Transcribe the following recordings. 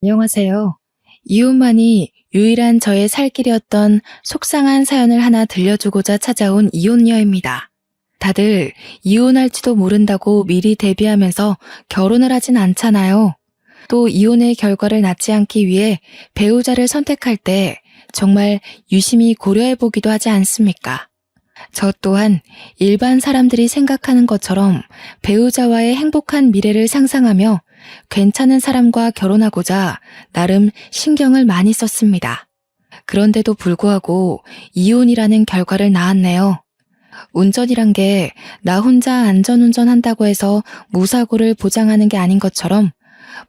안녕하세요. 이혼만이 유일한 저의 살 길이었던 속상한 사연을 하나 들려주고자 찾아온 이혼녀입니다. 다들 이혼할지도 모른다고 미리 대비하면서 결혼을 하진 않잖아요. 또 이혼의 결과를 낳지 않기 위해 배우자를 선택할 때 정말 유심히 고려해보기도 하지 않습니까? 저 또한 일반 사람들이 생각하는 것처럼 배우자와의 행복한 미래를 상상하며 괜찮은 사람과 결혼하고자 나름 신경을 많이 썼습니다. 그런데도 불구하고 이혼이라는 결과를 낳았네요. 운전이란 게 나 혼자 안전운전한다고 해서 무사고를 보장하는 게 아닌 것처럼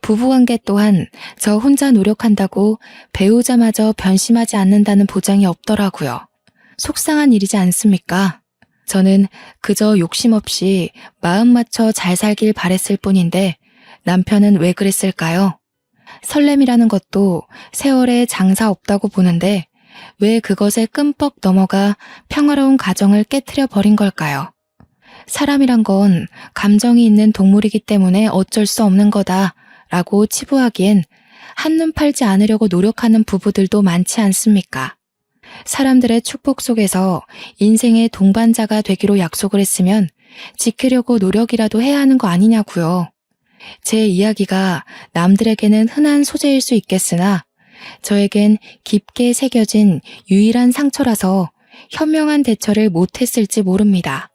부부관계 또한 저 혼자 노력한다고 배우자마저 변심하지 않는다는 보장이 없더라고요. 속상한 일이지 않습니까? 저는 그저 욕심 없이 마음 맞춰 잘 살길 바랬을 뿐인데 남편은 왜 그랬을까요? 설렘이라는 것도 세월에 장사 없다고 보는데 왜 그것에 끔뻑 넘어가 평화로운 가정을 깨트려 버린 걸까요? 사람이란 건 감정이 있는 동물이기 때문에 어쩔 수 없는 거다라고 치부하기엔 한눈 팔지 않으려고 노력하는 부부들도 많지 않습니까? 사람들의 축복 속에서 인생의 동반자가 되기로 약속을 했으면 지키려고 노력이라도 해야 하는 거 아니냐고요. 제 이야기가 남들에게는 흔한 소재일 수 있겠으나 저에겐 깊게 새겨진 유일한 상처라서 현명한 대처를 못했을지 모릅니다.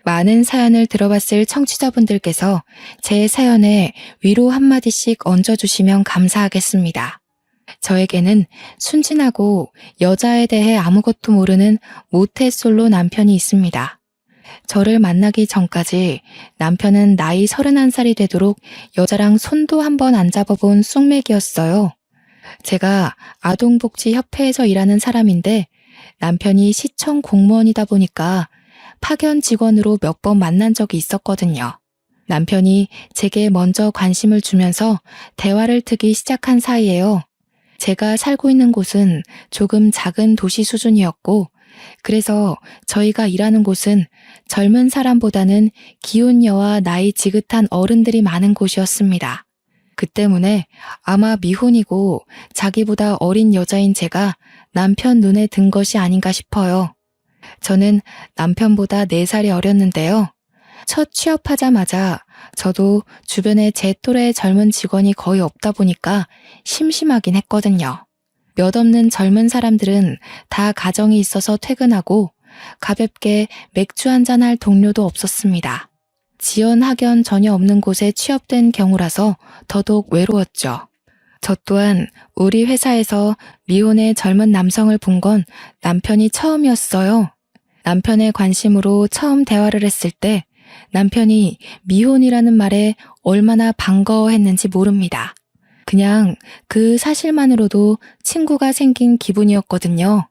많은 사연을 들어봤을 청취자분들께서 제 사연에 위로 한마디씩 얹어주시면 감사하겠습니다. 저에게는 순진하고 여자에 대해 아무것도 모르는 모태솔로 남편이 있습니다. 저를 만나기 전까지 남편은 나이 31살이 되도록 여자랑 손도 한번 안 잡아본 쑥맥이었어요. 제가 아동복지협회에서 일하는 사람인데 남편이 시청 공무원이다 보니까 파견 직원으로 몇 번 만난 적이 있었거든요. 남편이 제게 먼저 관심을 주면서 대화를 트기 시작한 사이에요. 제가 살고 있는 곳은 조금 작은 도시 수준이었고 그래서 저희가 일하는 곳은 젊은 사람보다는 기혼녀와 나이 지긋한 어른들이 많은 곳이었습니다. 그 때문에 아마 미혼이고 자기보다 어린 여자인 제가 남편 눈에 든 것이 아닌가 싶어요. 저는 남편보다 4살이 어렸는데요. 첫 취업하자마자 저도 주변에 제 또래의 젊은 직원이 거의 없다 보니까 심심하긴 했거든요. 몇 없는 젊은 사람들은 다 가정이 있어서 퇴근하고 가볍게 맥주 한잔 할 동료도 없었습니다. 지연 학연 전혀 없는 곳에 취업된 경우라서 더더욱 외로웠죠. 저 또한 우리 회사에서 미혼의 젊은 남성을 본 건 남편이 처음이었어요. 남편의 관심으로 처음 대화를 했을 때 남편이 미혼이라는 말에 얼마나 반가워했는지 모릅니다. 그냥 그 사실만으로도 친구가 생긴 기분이었거든요.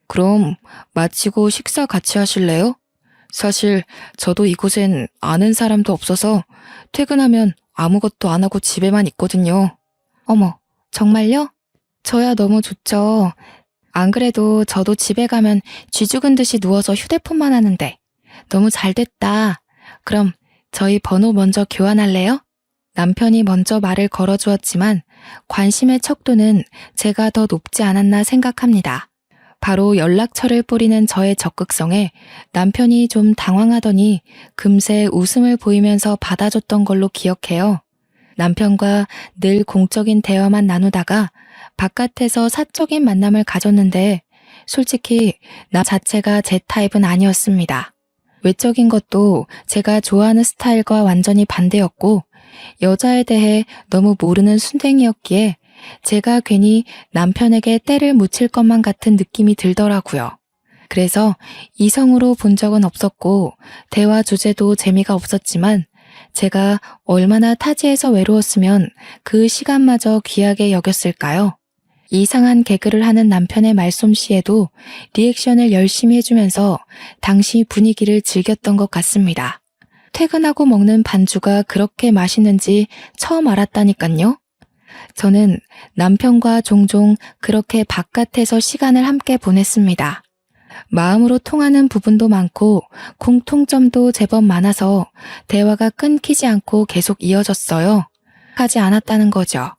그럼 마치고 식사 같이 하실래요? 사실 저도 이곳엔 아는 사람도 없어서 퇴근하면 아무것도 안 하고 집에만 있거든요. 어머, 정말요? 저야 너무 좋죠. 안 그래도 저도 집에 가면 쥐 죽은 듯이 누워서 휴대폰만 하는데 너무 잘 됐다. 그럼 저희 번호 먼저 교환할래요? 남편이 먼저 말을 걸어주었지만 관심의 척도는 제가 더 높지 않았나 생각합니다. 바로 연락처를 뿌리는 저의 적극성에 남편이 좀 당황하더니 금세 웃음을 보이면서 받아줬던 걸로 기억해요. 남편과 늘 공적인 대화만 나누다가 바깥에서 사적인 만남을 가졌는데 솔직히 나 자체가 제 타입은 아니었습니다. 외적인 것도 제가 좋아하는 스타일과 완전히 반대였고 여자에 대해 너무 모르는 순댕이였기에 제가 괜히 남편에게 때를 묻힐 것만 같은 느낌이 들더라고요. 그래서 이성으로 본 적은 없었고 대화 주제도 재미가 없었지만 제가 얼마나 타지에서 외로웠으면 그 시간마저 귀하게 여겼을까요? 이상한 개그를 하는 남편의 말솜씨에도 리액션을 열심히 해주면서 당시 분위기를 즐겼던 것 같습니다. 퇴근하고 먹는 반주가 그렇게 맛있는지 처음 알았다니깐요. 저는 남편과 종종 그렇게 바깥에서 시간을 함께 보냈습니다. 마음으로 통하는 부분도 많고 공통점도 제법 많아서 대화가 끊기지 않고 계속 이어졌어요. 하지 않았다는 거죠.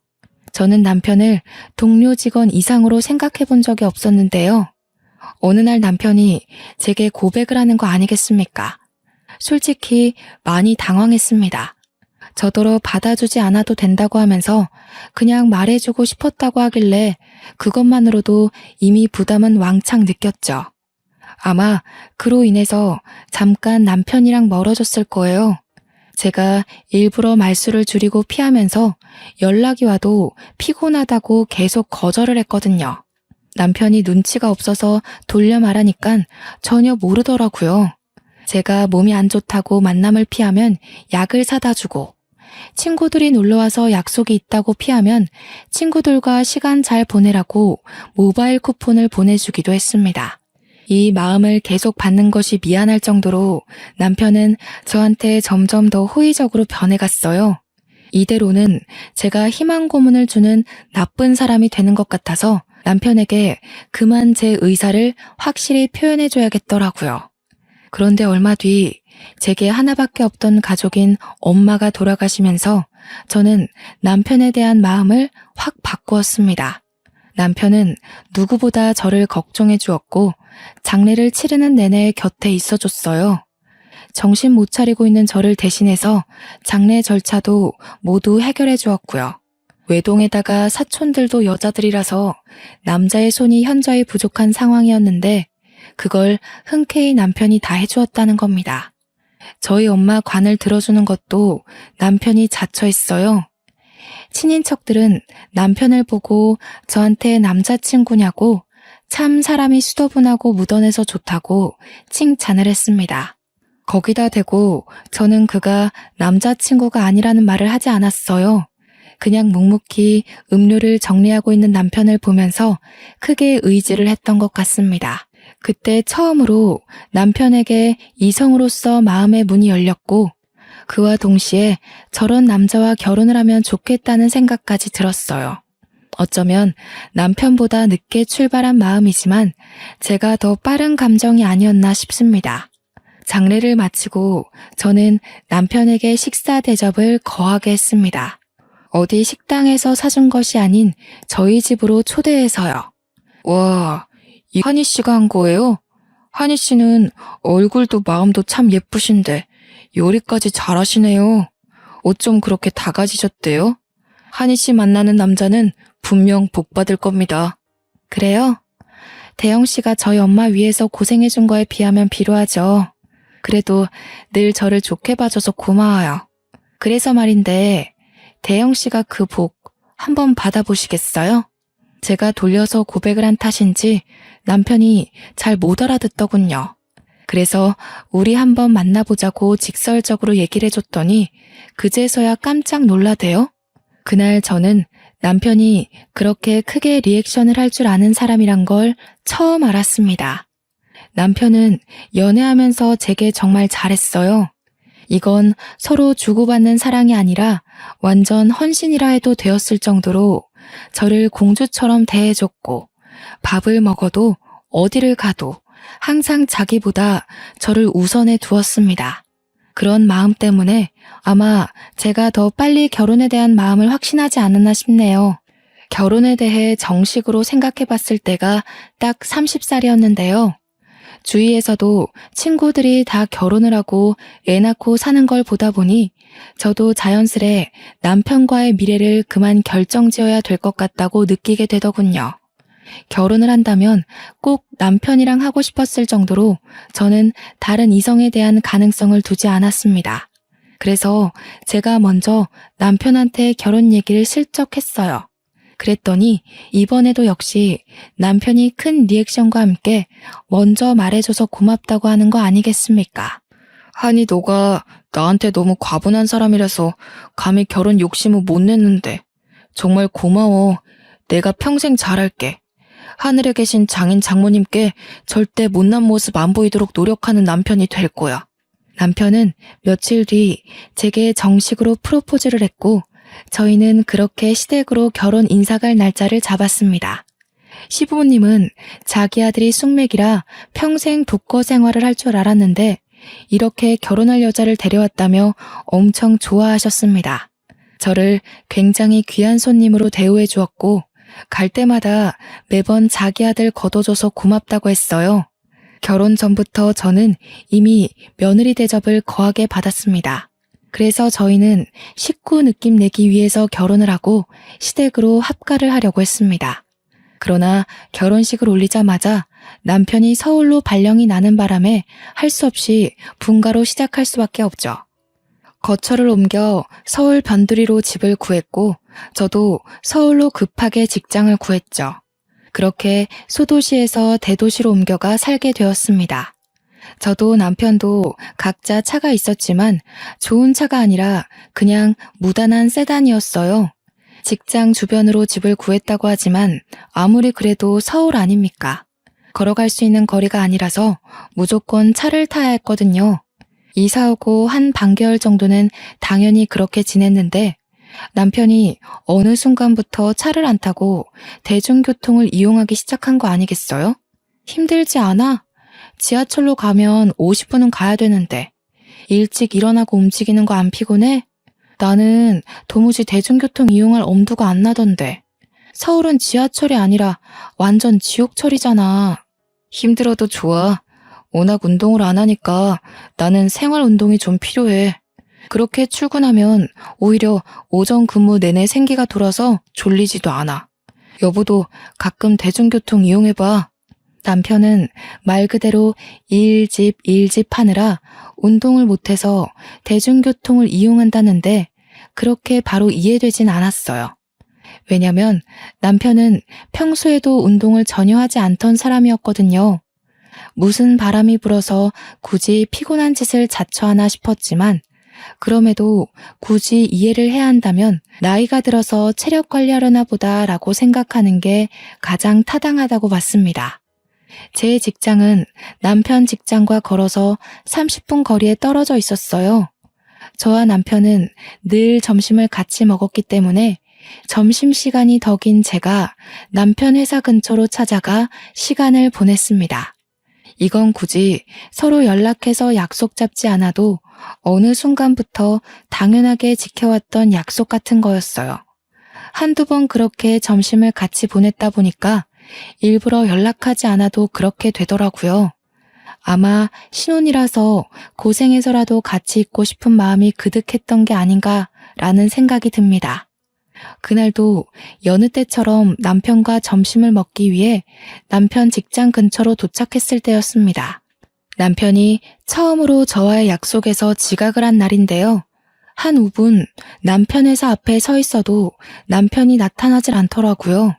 저는 남편을 동료 직원 이상으로 생각해 본 적이 없었는데요. 어느 날 남편이 제게 고백을 하는 거 아니겠습니까? 솔직히 많이 당황했습니다. 저더러 받아주지 않아도 된다고 하면서 그냥 말해주고 싶었다고 하길래 그것만으로도 이미 부담은 왕창 느꼈죠. 아마 그로 인해서 잠깐 남편이랑 멀어졌을 거예요. 제가 일부러 말수를 줄이고 피하면서 연락이 와도 피곤하다고 계속 거절을 했거든요. 남편이 눈치가 없어서 돌려 말하니깐 전혀 모르더라고요. 제가 몸이 안 좋다고 만남을 피하면 약을 사다 주고, 친구들이 놀러와서 약속이 있다고 피하면 친구들과 시간 잘 보내라고 모바일 쿠폰을 보내주기도 했습니다. 이 마음을 계속 받는 것이 미안할 정도로 남편은 저한테 점점 더 호의적으로 변해갔어요. 이대로는 제가 희망 고문을 주는 나쁜 사람이 되는 것 같아서 남편에게 그만 제 의사를 확실히 표현해줘야겠더라고요. 그런데 얼마 뒤 제게 하나밖에 없던 가족인 엄마가 돌아가시면서 저는 남편에 대한 마음을 확 바꾸었습니다. 남편은 누구보다 저를 걱정해 주었고 장례를 치르는 내내 곁에 있어줬어요. 정신 못 차리고 있는 저를 대신해서 장례 절차도 모두 해결해 주었고요. 외동에다가 사촌들도 여자들이라서 남자의 손이 현저히 부족한 상황이었는데 그걸 흔쾌히 남편이 다 해주었다는 겁니다. 저희 엄마 관을 들어주는 것도 남편이 자처했어요. 친인척들은 남편을 보고 저한테 남자친구냐고 참 사람이 수더분하고 묻어내서 좋다고 칭찬을 했습니다. 거기다 대고 저는 그가 남자친구가 아니라는 말을 하지 않았어요. 그냥 묵묵히 음료를 정리하고 있는 남편을 보면서 크게 의지를 했던 것 같습니다. 그때 처음으로 남편에게 이성으로서 마음의 문이 열렸고 그와 동시에 저런 남자와 결혼을 하면 좋겠다는 생각까지 들었어요. 어쩌면 남편보다 늦게 출발한 마음이지만 제가 더 빠른 감정이 아니었나 싶습니다. 장례를 마치고 저는 남편에게 식사 대접을 거하게 했습니다. 어디 식당에서 사준 것이 아닌 저희 집으로 초대해서요. 와, 이 한희 씨가 한 거예요? 한희 씨는 얼굴도 마음도 참 예쁘신데 요리까지 잘하시네요. 어쩜 그렇게 다 가지셨대요? 한희 씨 만나는 남자는 분명 복 받을 겁니다. 그래요? 대영 씨가 저희 엄마 위해서 고생해준 거에 비하면 비루하죠. 그래도 늘 저를 좋게 봐줘서 고마워요. 그래서 말인데 대영 씨가 그 복 한번 받아보시겠어요? 제가 돌려서 고백을 한 탓인지 남편이 잘 못 알아듣더군요. 그래서 우리 한번 만나보자고 직설적으로 얘기를 해줬더니 그제서야 깜짝 놀라대요. 그날 저는 남편이 그렇게 크게 리액션을 할 줄 아는 사람이란 걸 처음 알았습니다. 남편은 연애하면서 제게 정말 잘했어요. 이건 서로 주고받는 사랑이 아니라 완전 헌신이라 해도 되었을 정도로 저를 공주처럼 대해줬고 밥을 먹어도 어디를 가도 항상 자기보다 저를 우선해 두었습니다. 그런 마음 때문에 아마 제가 더 빨리 결혼에 대한 마음을 확신하지 않았나 싶네요. 결혼에 대해 정식으로 생각해 봤을 때가 딱 30살이었는데요. 주위에서도 친구들이 다 결혼을 하고 애 낳고 사는 걸 보다 보니 저도 자연스레 남편과의 미래를 그만 결정지어야 될 것 같다고 느끼게 되더군요. 결혼을 한다면 꼭 남편이랑 하고 싶었을 정도로 저는 다른 이성에 대한 가능성을 두지 않았습니다. 그래서 제가 먼저 남편한테 결혼 얘기를 슬쩍 했어요. 그랬더니 이번에도 역시 남편이 큰 리액션과 함께 먼저 말해줘서 고맙다고 하는 거 아니겠습니까? 아니 너가 나한테 너무 과분한 사람이라서 감히 결혼 욕심을 못 냈는데 정말 고마워. 내가 평생 잘할게. 하늘에 계신 장인 장모님께 절대 못난 모습 안 보이도록 노력하는 남편이 될 거야. 남편은 며칠 뒤 제게 정식으로 프로포즈를 했고 저희는 그렇게 시댁으로 결혼 인사갈 날짜를 잡았습니다. 시부모님은 자기 아들이 숙맥이라 평생 독거 생활을 할 줄 알았는데 이렇게 결혼할 여자를 데려왔다며 엄청 좋아하셨습니다. 저를 굉장히 귀한 손님으로 대우해 주었고 갈 때마다 매번 자기 아들 거둬줘서 고맙다고 했어요. 결혼 전부터 저는 이미 며느리 대접을 거하게 받았습니다. 그래서 저희는 식구 느낌 내기 위해서 결혼을 하고 시댁으로 합가를 하려고 했습니다. 그러나 결혼식을 올리자마자 남편이 서울로 발령이 나는 바람에 할 수 없이 분가로 시작할 수밖에 없죠. 거처를 옮겨 서울 변두리로 집을 구했고 저도 서울로 급하게 직장을 구했죠. 그렇게 소도시에서 대도시로 옮겨가 살게 되었습니다. 저도 남편도 각자 차가 있었지만 좋은 차가 아니라 그냥 무단한 세단이었어요. 직장 주변으로 집을 구했다고 하지만 아무리 그래도 서울 아닙니까? 걸어갈 수 있는 거리가 아니라서 무조건 차를 타야 했거든요. 이사 오고 한 반개월 정도는 당연히 그렇게 지냈는데 남편이 어느 순간부터 차를 안 타고 대중교통을 이용하기 시작한 거 아니겠어요? 힘들지 않아? 지하철로 가면 50분은 가야 되는데 일찍 일어나고 움직이는 거 안 피곤해? 나는 도무지 대중교통 이용할 엄두가 안 나던데. 서울은 지하철이 아니라 완전 지옥철이잖아. 힘들어도 좋아. 워낙 운동을 안 하니까 나는 생활 운동이 좀 필요해. 그렇게 출근하면 오히려 오전 근무 내내 생기가 돌아서 졸리지도 않아. 여보도 가끔 대중교통 이용해봐. 남편은 말 그대로 일집 하느라 운동을 못해서 대중교통을 이용한다는데 그렇게 바로 이해되진 않았어요. 왜냐면 남편은 평소에도 운동을 전혀 하지 않던 사람이었거든요. 무슨 바람이 불어서 굳이 피곤한 짓을 자처하나 싶었지만 그럼에도 굳이 이해를 해야 한다면 나이가 들어서 체력 관리하려나 보다라고 생각하는 게 가장 타당하다고 봤습니다. 제 직장은 남편 직장과 걸어서 30분 거리에 떨어져 있었어요. 저와 남편은 늘 점심을 같이 먹었기 때문에 점심시간이 더 긴 제가 남편 회사 근처로 찾아가 시간을 보냈습니다. 이건 굳이 서로 연락해서 약속 잡지 않아도 어느 순간부터 당연하게 지켜왔던 약속 같은 거였어요. 한두 번 그렇게 점심을 같이 보냈다 보니까 일부러 연락하지 않아도 그렇게 되더라고요. 아마 신혼이라서 고생해서라도 같이 있고 싶은 마음이 그득했던 게 아닌가라는 생각이 듭니다. 그날도 여느 때처럼 남편과 점심을 먹기 위해 남편 직장 근처로 도착했을 때였습니다. 남편이 처음으로 저와의 약속에서 지각을 한 날인데요. 한 5분 남편 회사 앞에 서 있어도 남편이 나타나질 않더라고요.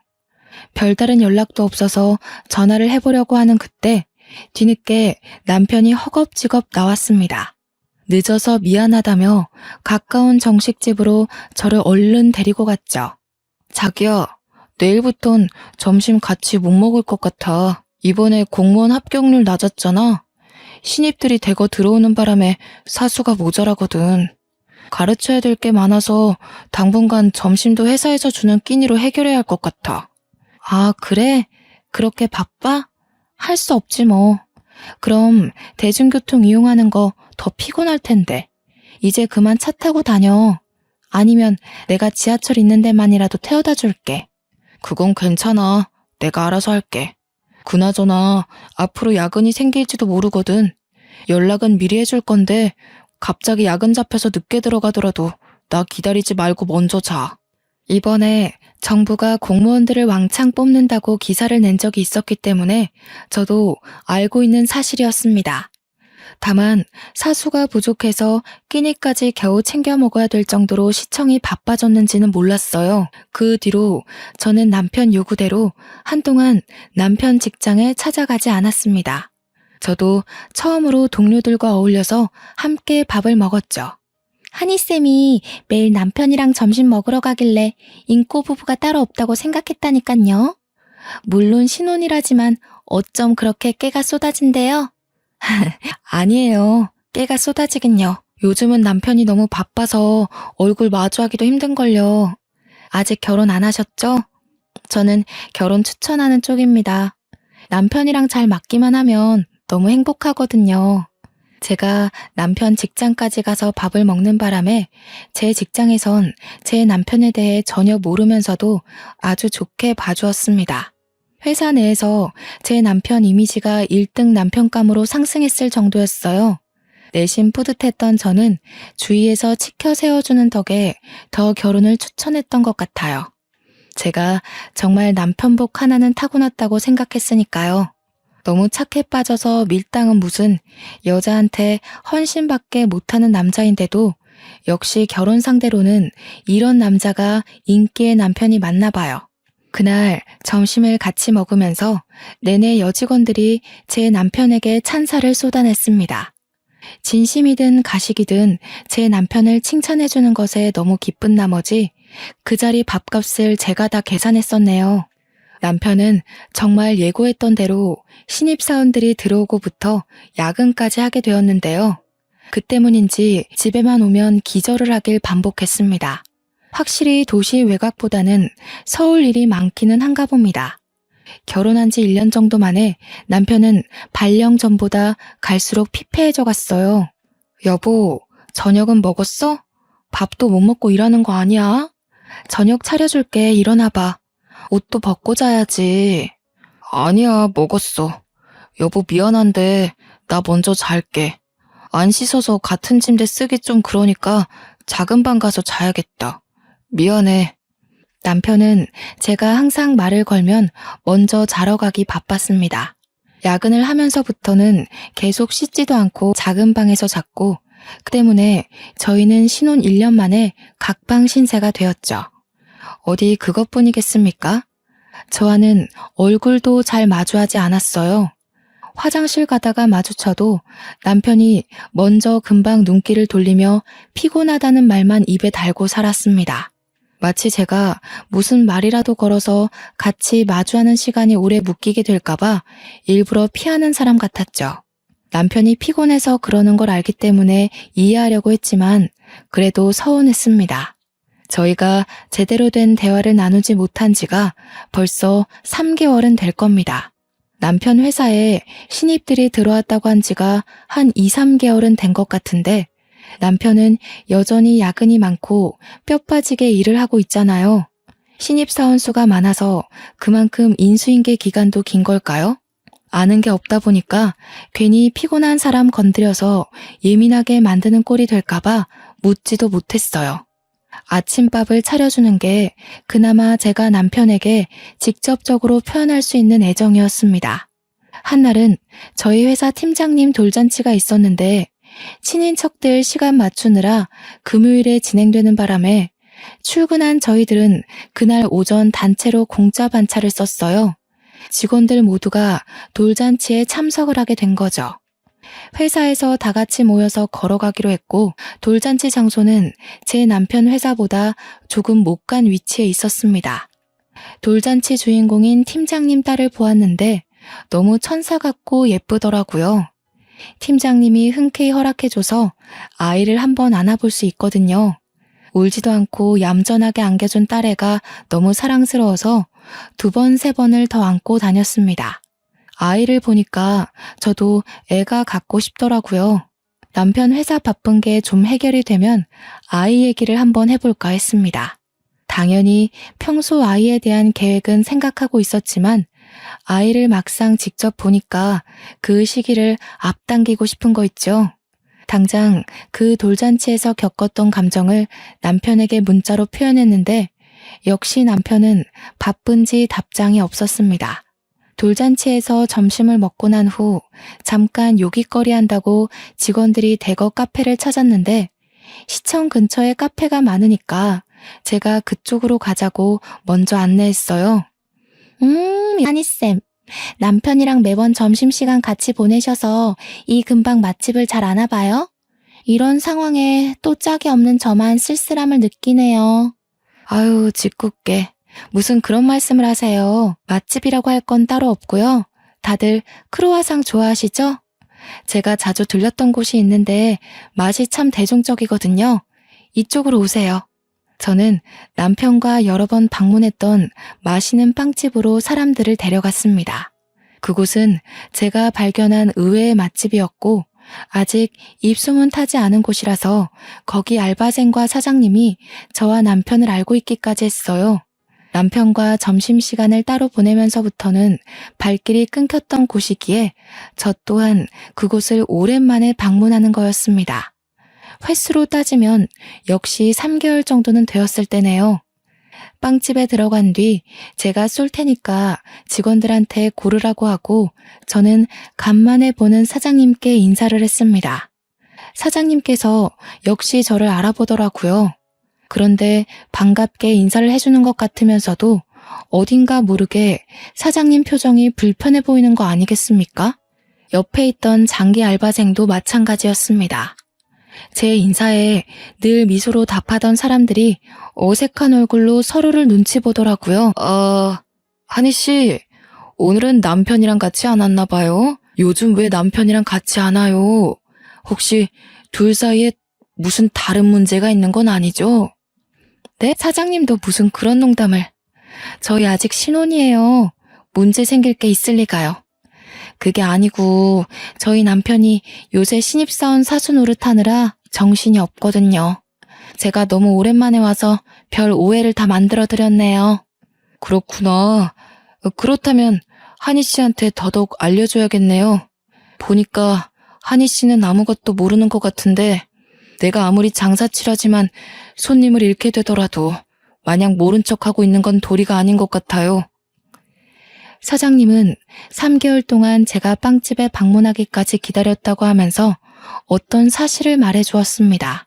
별다른 연락도 없어서 전화를 해보려고 하는 그때 뒤늦게 남편이 허겁지겁 나왔습니다. 늦어서 미안하다며 가까운 정식집으로 저를 얼른 데리고 갔죠. 자기야, 내일부턴 점심 같이 못 먹을 것 같아. 이번에 공무원 합격률 낮았잖아. 신입들이 대거 들어오는 바람에 사수가 모자라거든. 가르쳐야 될 게 많아서 당분간 점심도 회사에서 주는 끼니로 해결해야 할 것 같아. 아, 그래? 그렇게 바빠? 할 수 없지 뭐. 그럼 대중교통 이용하는 거 더 피곤할 텐데. 이제 그만 차 타고 다녀. 아니면 내가 지하철 있는 데만이라도 태워다 줄게. 그건 괜찮아. 내가 알아서 할게. 그나저나 앞으로 야근이 생길지도 모르거든. 연락은 미리 해줄 건데 갑자기 야근 잡혀서 늦게 들어가더라도 나 기다리지 말고 먼저 자. 이번에 정부가 공무원들을 왕창 뽑는다고 기사를 낸 적이 있었기 때문에 저도 알고 있는 사실이었습니다. 다만 사수가 부족해서 끼니까지 겨우 챙겨 먹어야 될 정도로 시청이 바빠졌는지는 몰랐어요. 그 뒤로 저는 남편 요구대로 한동안 남편 직장에 찾아가지 않았습니다. 저도 처음으로 동료들과 어울려서 함께 밥을 먹었죠. 하니쌤이 매일 남편이랑 점심 먹으러 가길래 인꼬 부부가 따로 없다고 생각했다니깐요. 물론 신혼이라지만 어쩜 그렇게 깨가 쏟아진대요? 아니에요. 깨가 쏟아지긴요. 요즘은 남편이 너무 바빠서 얼굴 마주하기도 힘든걸요. 아직 결혼 안 하셨죠? 저는 결혼 추천하는 쪽입니다. 남편이랑 잘 맞기만 하면 너무 행복하거든요. 제가 남편 직장까지 가서 밥을 먹는 바람에 제 직장에선 제 남편에 대해 전혀 모르면서도 아주 좋게 봐주었습니다. 회사 내에서 제 남편 이미지가 1등 남편감으로 상승했을 정도였어요. 내심 뿌듯했던 저는 주위에서 치켜 세워주는 덕에 더 결혼을 추천했던 것 같아요. 제가 정말 남편복 하나는 타고났다고 생각했으니까요. 너무 착해 빠져서 밀당은 무슨 여자한테 헌신밖에 못하는 남자인데도 역시 결혼 상대로는 이런 남자가 인기의 남편이 맞나 봐요. 그날 점심을 같이 먹으면서 내내 여직원들이 제 남편에게 찬사를 쏟아냈습니다. 진심이든 가식이든 제 남편을 칭찬해주는 것에 너무 기쁜 나머지 그 자리 밥값을 제가 다 계산했었네요. 남편은 정말 예고했던 대로 신입사원들이 들어오고부터 야근까지 하게 되었는데요. 그 때문인지 집에만 오면 기절을 하길 반복했습니다. 확실히 도시 외곽보다는 서울 일이 많기는 한가 봅니다. 결혼한 지 1년 정도 만에 남편은 발령 전보다 갈수록 피폐해져 갔어요. 여보, 저녁은 먹었어? 밥도 못 먹고 일하는 거 아니야? 저녁 차려줄게, 일어나봐. 옷도 벗고 자야지. 아니야, 먹었어. 여보 미안한데 나 먼저 잘게. 안 씻어서 같은 침대 쓰기 좀 그러니까 작은 방 가서 자야겠다. 미안해. 남편은 제가 항상 말을 걸면 먼저 자러 가기 바빴습니다. 야근을 하면서부터는 계속 씻지도 않고 작은 방에서 잤고 그 때문에 저희는 신혼 1년 만에 각방 신세가 되었죠. 어디 그것뿐이겠습니까? 저와는 얼굴도 잘 마주하지 않았어요. 화장실 가다가 마주쳐도 남편이 먼저 금방 눈길을 돌리며 피곤하다는 말만 입에 달고 살았습니다. 마치 제가 무슨 말이라도 걸어서 같이 마주하는 시간이 오래 묶이게 될까봐 일부러 피하는 사람 같았죠. 남편이 피곤해서 그러는 걸 알기 때문에 이해하려고 했지만 그래도 서운했습니다. 저희가 제대로 된 대화를 나누지 못한 지가 벌써 3개월은 될 겁니다. 남편 회사에 신입들이 들어왔다고 한 지가 한 2, 3개월은 된 것 같은데 남편은 여전히 야근이 많고 뼈 빠지게 일을 하고 있잖아요. 신입사원 수가 많아서 그만큼 인수인계 기간도 긴 걸까요? 아는 게 없다 보니까 괜히 피곤한 사람 건드려서 예민하게 만드는 꼴이 될까봐 묻지도 못했어요. 아침밥을 차려주는 게 그나마 제가 남편에게 직접적으로 표현할 수 있는 애정이었습니다. 한날은 저희 회사 팀장님 돌잔치가 있었는데 친인척들 시간 맞추느라 금요일에 진행되는 바람에 출근한 저희들은 그날 오전 단체로 공짜 반차를 썼어요. 직원들 모두가 돌잔치에 참석을 하게 된 거죠. 회사에서 다 같이 모여서 걸어가기로 했고 돌잔치 장소는 제 남편 회사보다 조금 못 간 위치에 있었습니다. 돌잔치 주인공인 팀장님 딸을 보았는데 너무 천사 같고 예쁘더라고요. 팀장님이 흔쾌히 허락해줘서 아이를 한번 안아볼 수 있거든요. 울지도 않고 얌전하게 안겨준 딸애가 너무 사랑스러워서 2번, 3번을 더 안고 다녔습니다. 아이를 보니까 저도 애가 갖고 싶더라고요. 남편 회사 바쁜 게 좀 해결이 되면 아이 얘기를 한번 해볼까 했습니다. 당연히 평소 아이에 대한 계획은 생각하고 있었지만 아이를 막상 직접 보니까 그 시기를 앞당기고 싶은 거 있죠. 당장 그 돌잔치에서 겪었던 감정을 남편에게 문자로 표현했는데 역시 남편은 바쁜지 답장이 없었습니다. 돌잔치에서 점심을 먹고 난 후 잠깐 요깃거리 한다고 직원들이 대거 카페를 찾았는데 시청 근처에 카페가 많으니까 제가 그쪽으로 가자고 먼저 안내했어요. 하니쌤, 남편이랑 매번 점심시간 같이 보내셔서 이 근방 맛집을 잘 아나 봐요? 이런 상황에 또 짝이 없는 저만 쓸쓸함을 느끼네요. 아유, 짓궂게. 무슨 그런 말씀을 하세요. 맛집이라고 할 건 따로 없고요. 다들 크로와상 좋아하시죠? 제가 자주 들렸던 곳이 있는데 맛이 참 대중적이거든요. 이쪽으로 오세요. 저는 남편과 여러 번 방문했던 맛있는 빵집으로 사람들을 데려갔습니다. 그곳은 제가 발견한 의외의 맛집이었고 아직 입소문 타지 않은 곳이라서 거기 알바생과 사장님이 저와 남편을 알고 있기까지 했어요. 남편과 점심시간을 따로 보내면서부터는 발길이 끊겼던 곳이기에 저 또한 그곳을 오랜만에 방문하는 거였습니다. 횟수로 따지면 역시 3개월 정도는 되었을 때네요. 빵집에 들어간 뒤 제가 쏠 테니까 직원들한테 고르라고 하고 저는 간만에 보는 사장님께 인사를 했습니다. 사장님께서 역시 저를 알아보더라고요. 그런데 반갑게 인사를 해주는 것 같으면서도 어딘가 모르게 사장님 표정이 불편해 보이는 거 아니겠습니까? 옆에 있던 장기 알바생도 마찬가지였습니다. 제 인사에 늘 미소로 답하던 사람들이 어색한 얼굴로 서로를 눈치 보더라고요. 한희씨, 오늘은 남편이랑 같이 안 왔나 봐요? 요즘 왜 남편이랑 같이 안 와요? 혹시 둘 사이에 무슨 다른 문제가 있는 건 아니죠? 네? 사장님도 무슨 그런 농담을. 저희 아직 신혼이에요. 문제 생길 게 있을 리가요. 그게 아니고 저희 남편이 요새 신입사원 사수 노릇하느라 정신이 없거든요. 제가 너무 오랜만에 와서 별 오해를 다 만들어드렸네요. 그렇구나. 그렇다면 한희 씨한테 더더욱 알려줘야겠네요. 보니까 한희 씨는 아무것도 모르는 것 같은데 내가 아무리 장사치라지만 손님을 잃게 되더라도 마냥 모른 척하고 있는 건 도리가 아닌 것 같아요. 사장님은 3개월 동안 제가 빵집에 방문하기까지 기다렸다고 하면서 어떤 사실을 말해주었습니다.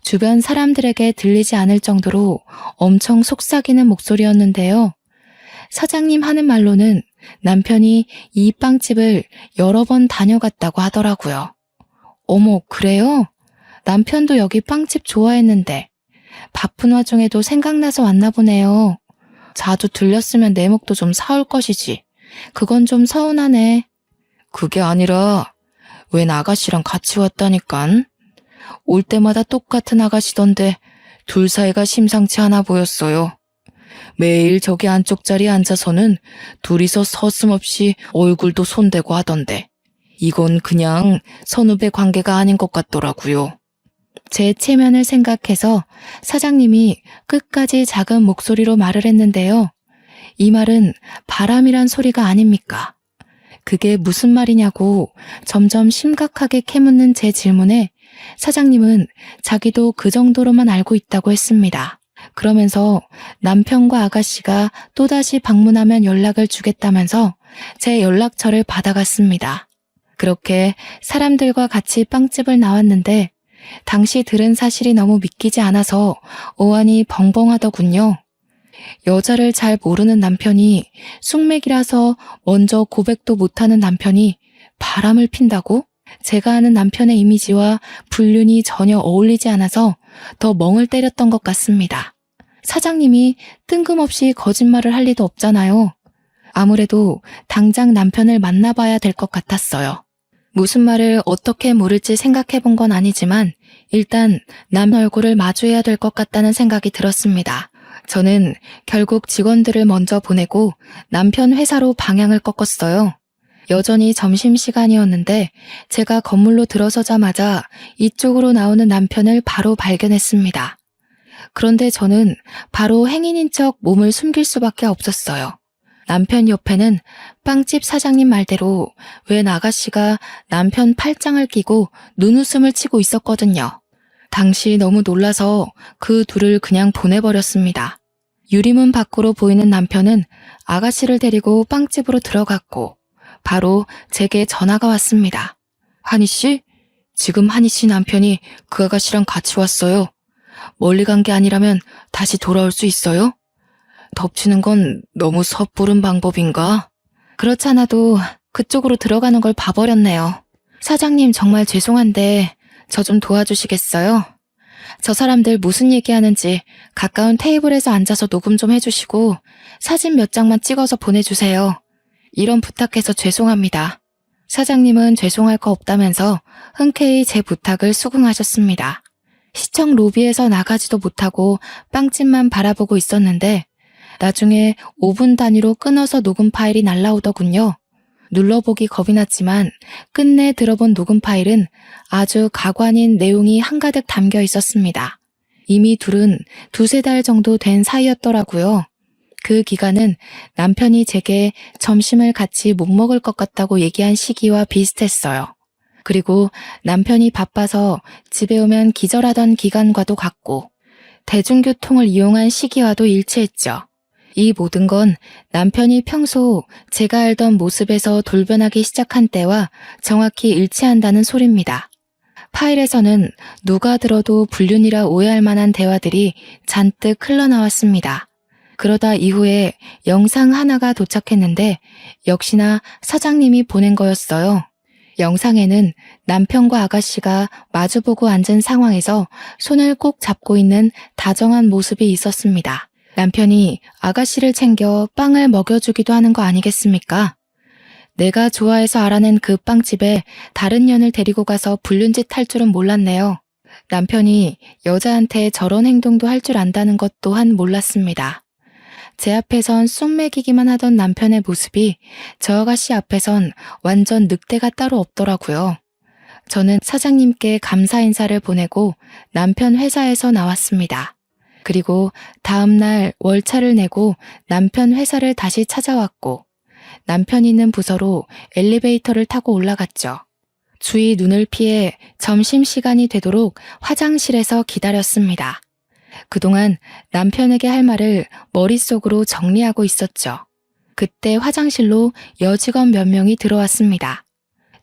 주변 사람들에게 들리지 않을 정도로 엄청 속삭이는 목소리였는데요. 사장님 하는 말로는 남편이 이 빵집을 여러 번 다녀갔다고 하더라고요. 어머, 그래요? 남편도 여기 빵집 좋아했는데 바쁜 와중에도 생각나서 왔나 보네요. 자주 들렸으면 내 목도 좀 사올 것이지. 그건 좀 서운하네. 그게 아니라 웬 아가씨랑 같이 왔다니깐. 올 때마다 똑같은 아가씨던데 둘 사이가 심상치 않아 보였어요. 매일 저기 안쪽 자리에 앉아서는 둘이서 서슴없이 얼굴도 손대고 하던데 이건 그냥 선후배 관계가 아닌 것 같더라고요. 제 체면을 생각해서 사장님이 끝까지 작은 목소리로 말을 했는데요. 이 말은 바람이란 소리가 아닙니까? 그게 무슨 말이냐고 점점 심각하게 캐묻는 제 질문에 사장님은 자기도 그 정도로만 알고 있다고 했습니다. 그러면서 남편과 아가씨가 또다시 방문하면 연락을 주겠다면서 제 연락처를 받아갔습니다. 그렇게 사람들과 같이 빵집을 나왔는데 당시 들은 사실이 너무 믿기지 않아서 어안이 벙벙하더군요. 여자를 잘 모르는 남편이 숙맥이라서 먼저 고백도 못하는 남편이 바람을 핀다고? 제가 아는 남편의 이미지와 불륜이 전혀 어울리지 않아서 더 멍을 때렸던 것 같습니다. 사장님이 뜬금없이 거짓말을 할 리도 없잖아요. 아무래도 당장 남편을 만나봐야 될 것 같았어요. 무슨 말을 어떻게 물을지 생각해 본 건 아니지만 일단 남 얼굴을 마주해야 될 것 같다는 생각이 들었습니다. 저는 결국 직원들을 먼저 보내고 남편 회사로 방향을 꺾었어요. 여전히 점심시간이었는데 제가 건물로 들어서자마자 이쪽으로 나오는 남편을 바로 발견했습니다. 그런데 저는 바로 행인인 척 몸을 숨길 수밖에 없었어요. 남편 옆에는 빵집 사장님 말대로 웬 아가씨가 남편 팔짱을 끼고 눈웃음을 치고 있었거든요. 당시 너무 놀라서 그 둘을 그냥 보내버렸습니다. 유리문 밖으로 보이는 남편은 아가씨를 데리고 빵집으로 들어갔고 바로 제게 전화가 왔습니다. 한희씨? 지금 한희씨 남편이 그 아가씨랑 같이 왔어요. 멀리 간 게 아니라면 다시 돌아올 수 있어요? 덮치는 건 너무 섣부른 방법인가? 그렇잖아도 그쪽으로 들어가는 걸 봐버렸네요. 사장님 정말 죄송한데 저 좀 도와주시겠어요? 저 사람들 무슨 얘기하는지 가까운 테이블에서 앉아서 녹음 좀 해주시고 사진 몇 장만 찍어서 보내주세요. 이런 부탁해서 죄송합니다. 사장님은 죄송할 거 없다면서 흔쾌히 제 부탁을 수긍하셨습니다. 시청 로비에서 나가지도 못하고 빵집만 바라보고 있었는데 나중에 5분 단위로 끊어서 녹음 파일이 날라오더군요. 눌러보기 겁이 났지만 끝내 들어본 녹음 파일은 아주 가관인 내용이 한가득 담겨 있었습니다. 이미 둘은 2-3달 정도 된 사이였더라고요. 그 기간은 남편이 제게 점심을 같이 못 먹을 것 같다고 얘기한 시기와 비슷했어요. 그리고 남편이 바빠서 집에 오면 기절하던 기간과도 같고 대중교통을 이용한 시기와도 일치했죠. 이 모든 건 남편이 평소 제가 알던 모습에서 돌변하기 시작한 때와 정확히 일치한다는 소리입니다. 파일에서는 누가 들어도 불륜이라 오해할 만한 대화들이 잔뜩 흘러나왔습니다. 그러다 이후에 영상 하나가 도착했는데 역시나 사장님이 보낸 거였어요. 영상에는 남편과 아가씨가 마주보고 앉은 상황에서 손을 꼭 잡고 있는 다정한 모습이 있었습니다. 남편이 아가씨를 챙겨 빵을 먹여주기도 하는 거 아니겠습니까? 내가 좋아해서 알아낸 그 빵집에 다른 년을 데리고 가서 불륜짓 할 줄은 몰랐네요. 남편이 여자한테 저런 행동도 할 줄 안다는 것 또한 몰랐습니다. 제 앞에선 쑥 먹이기만 하던 남편의 모습이 저 아가씨 앞에선 완전 늑대가 따로 없더라고요. 저는 사장님께 감사 인사를 보내고 남편 회사에서 나왔습니다. 그리고 다음 날 월차를 내고 남편 회사를 다시 찾아왔고 남편 있는 부서로 엘리베이터를 타고 올라갔죠. 주위 눈을 피해 점심시간이 되도록 화장실에서 기다렸습니다. 그동안 남편에게 할 말을 머릿속으로 정리하고 있었죠. 그때 화장실로 여직원 몇 명이 들어왔습니다.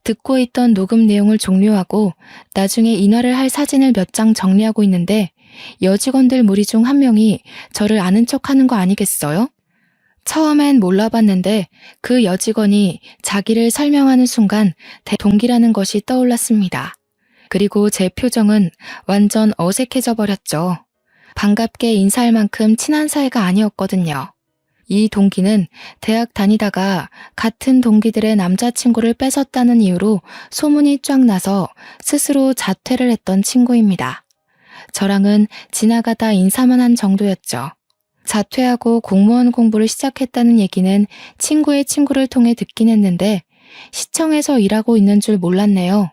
듣고 있던 녹음 내용을 종료하고 나중에 인화를 할 사진을 몇 장 정리하고 있는데 여직원들 무리 중 한 명이 저를 아는 척하는 거 아니겠어요? 처음엔 몰라봤는데 그 여직원이 자기를 설명하는 순간 동기라는 것이 떠올랐습니다. 그리고 제 표정은 완전 어색해져 버렸죠. 반갑게 인사할 만큼 친한 사이가 아니었거든요. 이 동기는 대학 다니다가 같은 동기들의 남자친구를 뺏었다는 이유로 소문이 쫙 나서 스스로 자퇴를 했던 친구입니다. 저랑은 지나가다 인사만 한 정도였죠. 자퇴하고 공무원 공부를 시작했다는 얘기는 친구의 친구를 통해 듣긴 했는데 시청에서 일하고 있는 줄 몰랐네요.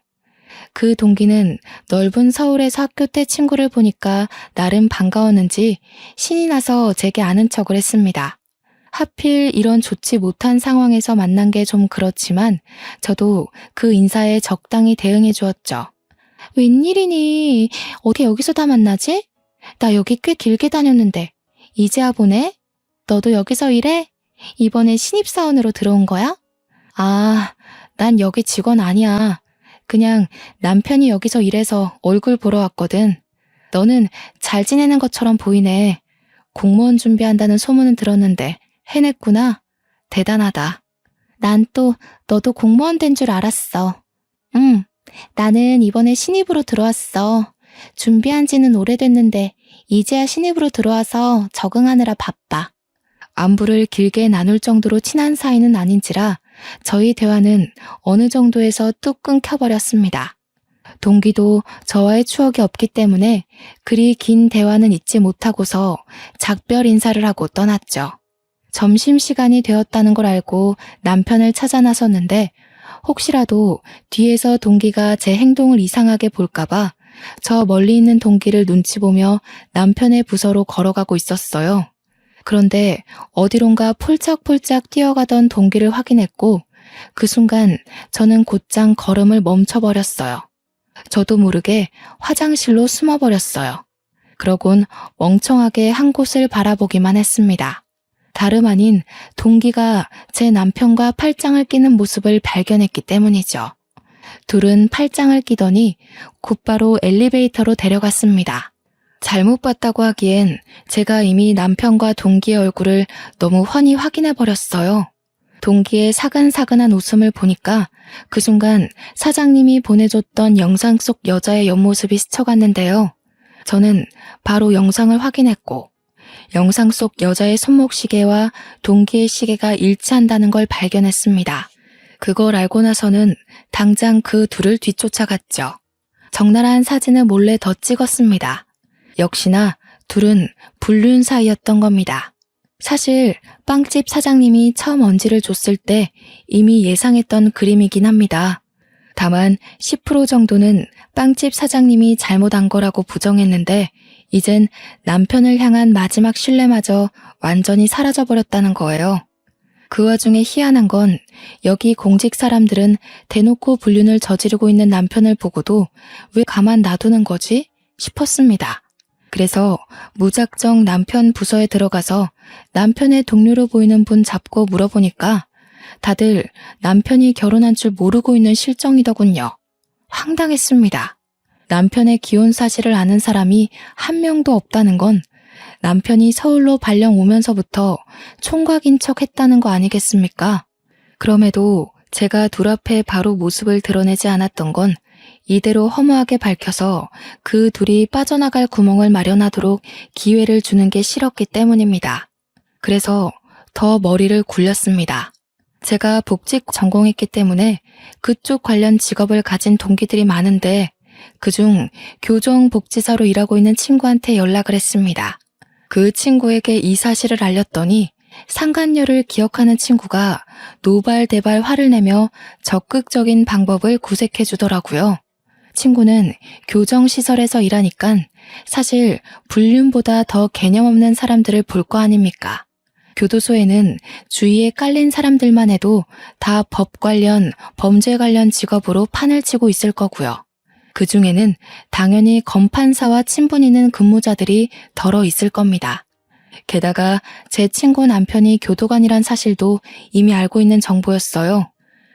그 동기는 넓은 서울에서 학교 때 친구를 보니까 나름 반가웠는지 신이 나서 제게 아는 척을 했습니다. 하필 이런 좋지 못한 상황에서 만난 게 좀 그렇지만 저도 그 인사에 적당히 대응해 주었죠. 웬일이니? 어떻게 여기서 다 만나지? 나 여기 꽤 길게 다녔는데 이제야 보네? 너도 여기서 일해? 이번에 신입사원으로 들어온 거야? 아, 난 여기 직원 아니야. 그냥 남편이 여기서 일해서 얼굴 보러 왔거든. 너는 잘 지내는 것처럼 보이네. 공무원 준비한다는 소문은 들었는데 해냈구나. 대단하다. 난 또 너도 공무원 된 줄 알았어. 응, 나는 이번에 신입으로 들어왔어. 준비한 지는 오래됐는데 이제야 신입으로 들어와서 적응하느라 바빠. 안부를 길게 나눌 정도로 친한 사이는 아닌지라 저희 대화는 어느 정도에서 뚝 끊겨버렸습니다. 동기도 저와의 추억이 없기 때문에 그리 긴 대화는 잊지 못하고서 작별 인사를 하고 떠났죠. 점심시간이 되었다는 걸 알고 남편을 찾아 나섰는데 혹시라도 뒤에서 동기가 제 행동을 이상하게 볼까봐 저 멀리 있는 동기를 눈치 보며 남편의 부서로 걸어가고 있었어요. 그런데 어디론가 폴짝폴짝 뛰어가던 동기를 확인했고 그 순간 저는 곧장 걸음을 멈춰버렸어요. 저도 모르게 화장실로 숨어버렸어요. 그러곤 멍청하게 한 곳을 바라보기만 했습니다. 다름 아닌 동기가 제 남편과 팔짱을 끼는 모습을 발견했기 때문이죠. 둘은 팔짱을 끼더니 곧바로 엘리베이터로 데려갔습니다. 잘못 봤다고 하기엔 제가 이미 남편과 동기의 얼굴을 너무 훤히 확인해버렸어요. 동기의 사근사근한 웃음을 보니까 그 순간 사장님이 보내줬던 영상 속 여자의 옆모습이 스쳐갔는데요. 저는 바로 영상을 확인했고 영상 속 여자의 손목시계와 동기의 시계가 일치한다는 걸 발견했습니다. 그걸 알고 나서는 당장 그 둘을 뒤쫓아갔죠. 적나라한 사진을 몰래 더 찍었습니다. 역시나 둘은 불륜 사이였던 겁니다. 사실 빵집 사장님이 처음 언지를 줬을 때 이미 예상했던 그림이긴 합니다. 다만 10% 정도는 빵집 사장님이 잘못한 거라고 부정했는데 이젠 남편을 향한 마지막 신뢰마저 완전히 사라져버렸다는 거예요. 그 와중에 희한한 건 여기 공직 사람들은 대놓고 불륜을 저지르고 있는 남편을 보고도 왜 가만 놔두는 거지? 싶었습니다. 그래서 무작정 남편 부서에 들어가서 남편의 동료로 보이는 분 잡고 물어보니까 다들 남편이 결혼한 줄 모르고 있는 실정이더군요. 황당했습니다. 남편의 기혼 사실을 아는 사람이 한 명도 없다는 건 남편이 서울로 발령 오면서부터 총각인 척 했다는 거 아니겠습니까? 그럼에도 제가 둘 앞에 바로 모습을 드러내지 않았던 건 이대로 허무하게 밝혀서 그 둘이 빠져나갈 구멍을 마련하도록 기회를 주는 게 싫었기 때문입니다. 그래서 더 머리를 굴렸습니다. 제가 복직 전공했기 때문에 그쪽 관련 직업을 가진 동기들이 많은데 그중 교정복지사로 일하고 있는 친구한테 연락을 했습니다. 그 친구에게 이 사실을 알렸더니 상간녀를 기억하는 친구가 노발대발 화를 내며 적극적인 방법을 구색해 주더라고요. 친구는 교정시설에서 일하니깐 사실 불륜보다 더 개념 없는 사람들을 볼 거 아닙니까? 교도소에는 주위에 깔린 사람들만 해도 다 법 관련, 범죄 관련 직업으로 판을 치고 있을 거고요. 그 중에는 당연히 검판사와 친분 있는 근무자들이 덜어 있을 겁니다. 게다가 제 친구 남편이 교도관이란 사실도 이미 알고 있는 정보였어요.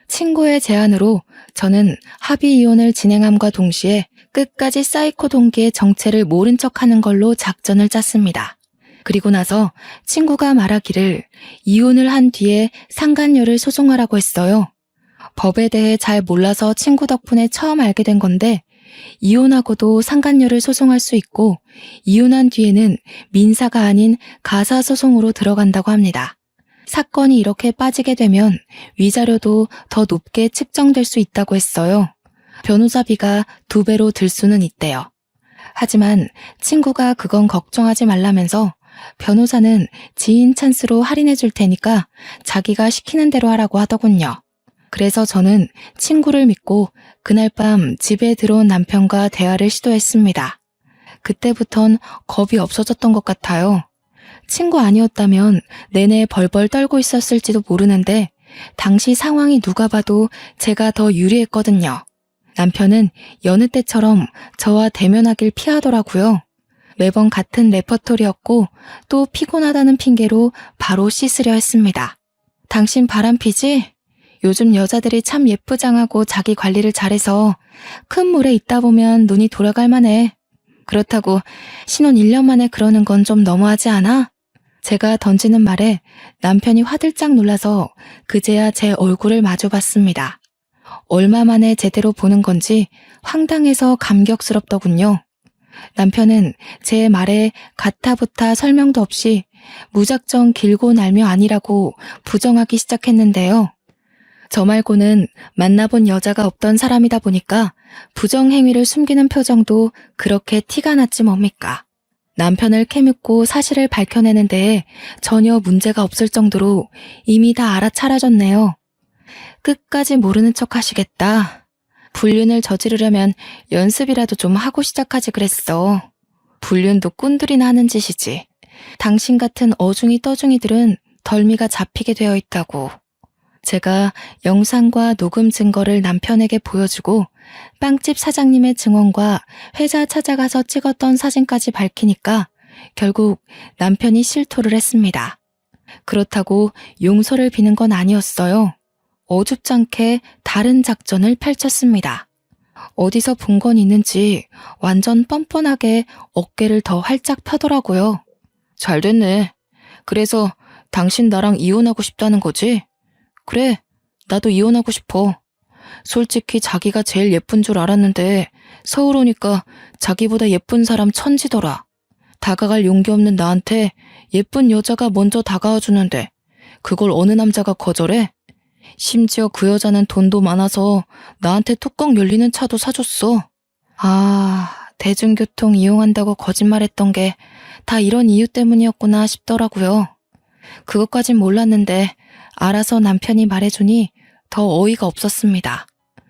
친구의 제안으로 저는 합의 이혼을 진행함과 동시에 끝까지 사이코 동기의 정체를 모른 척하는 걸로 작전을 짰습니다. 그리고 나서 친구가 말하기를 이혼을 한 뒤에 상간녀를 소송하라고 했어요. 법에 대해 잘 몰라서 친구 덕분에 처음 알게 된 건데 이혼하고도 상간녀를 소송할 수 있고 이혼한 뒤에는 민사가 아닌 가사소송으로 들어간다고 합니다. 사건이 이렇게 빠지게 되면 위자료도 더 높게 측정될 수 있다고 했어요. 변호사비가 2배로 들 수는 있대요. 하지만 친구가 그건 걱정하지 말라면서 변호사는 지인 찬스로 할인해 줄 테니까 자기가 시키는 대로 하라고 하더군요. 그래서 저는 친구를 믿고 그날 밤 집에 들어온 남편과 대화를 시도했습니다. 그때부턴 겁이 없어졌던 것 같아요. 친구 아니었다면 내내 벌벌 떨고 있었을지도 모르는데 당시 상황이 누가 봐도 제가 더 유리했거든요. 남편은 여느 때처럼 저와 대면하길 피하더라고요. 매번 같은 레퍼토리였고 또 피곤하다는 핑계로 바로 씻으려 했습니다. 당신 바람피지? 요즘 여자들이 참 예쁘장하고 자기 관리를 잘해서 큰 물에 있다 보면 눈이 돌아갈 만해. 그렇다고 신혼 1년 만에 그러는 건 좀 너무하지 않아? 제가 던지는 말에 남편이 화들짝 놀라서 그제야 제 얼굴을 마주봤습니다. 얼마 만에 제대로 보는 건지 황당해서 감격스럽더군요. 남편은 제 말에 가타부타 설명도 없이 무작정 길고 날며 아니라고 부정하기 시작했는데요. 저 말고는 만나본 여자가 없던 사람이다 보니까 부정행위를 숨기는 표정도 그렇게 티가 났지 뭡니까. 남편을 캐묻고 사실을 밝혀내는 데에 전혀 문제가 없을 정도로 이미 다 알아차려졌네요. 끝까지 모르는 척 하시겠다. 불륜을 저지르려면 연습이라도 좀 하고 시작하지 그랬어. 불륜도 꾼들이나 하는 짓이지. 당신 같은 어중이 떠중이들은 덜미가 잡히게 되어 있다고. 제가 영상과 녹음 증거를 남편에게 보여주고 빵집 사장님의 증언과 회사 찾아가서 찍었던 사진까지 밝히니까 결국 남편이 실토를 했습니다. 그렇다고 용서를 비는 건 아니었어요. 어줍잖게 다른 작전을 펼쳤습니다. 어디서 본 건 있는지 완전 뻔뻔하게 어깨를 더 활짝 펴더라고요. 잘 됐네. 그래서 당신 나랑 이혼하고 싶다는 거지? 그래, 나도 이혼하고 싶어. 솔직히 자기가 제일 예쁜 줄 알았는데 서울 오니까 자기보다 예쁜 사람 천지더라. 다가갈 용기 없는 나한테 예쁜 여자가 먼저 다가와 주는데 그걸 어느 남자가 거절해? 심지어 그 여자는 돈도 많아서 나한테 뚜껑 열리는 차도 사줬어. 대중교통 이용한다고 거짓말했던 게 다 이런 이유 때문이었구나 싶더라고요. 그것까진 몰랐는데 알아서 남편이 말해주니 더 어이가 없었습니다.